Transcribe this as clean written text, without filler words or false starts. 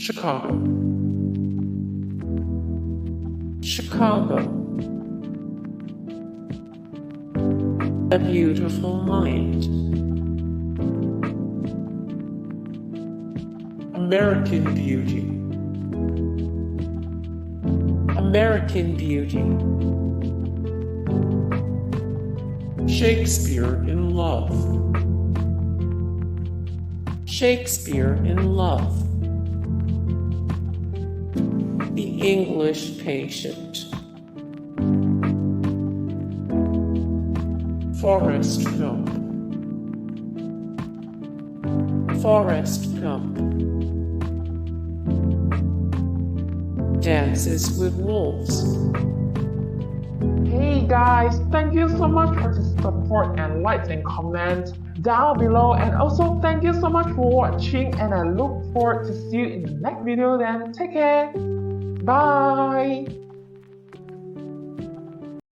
Chicago. Chicago. A beautiful mind. American Beauty. American Beauty. Shakespeare in Love. Shakespeare in Love. The English Patient. Forrest Gump. Forrest Gump. Dances with Wolves. Hey guys, thank you so much for the support and likes and comments down below, and also thank you so much for watching, and I look forward to see you in the next video. Then take care. Bye.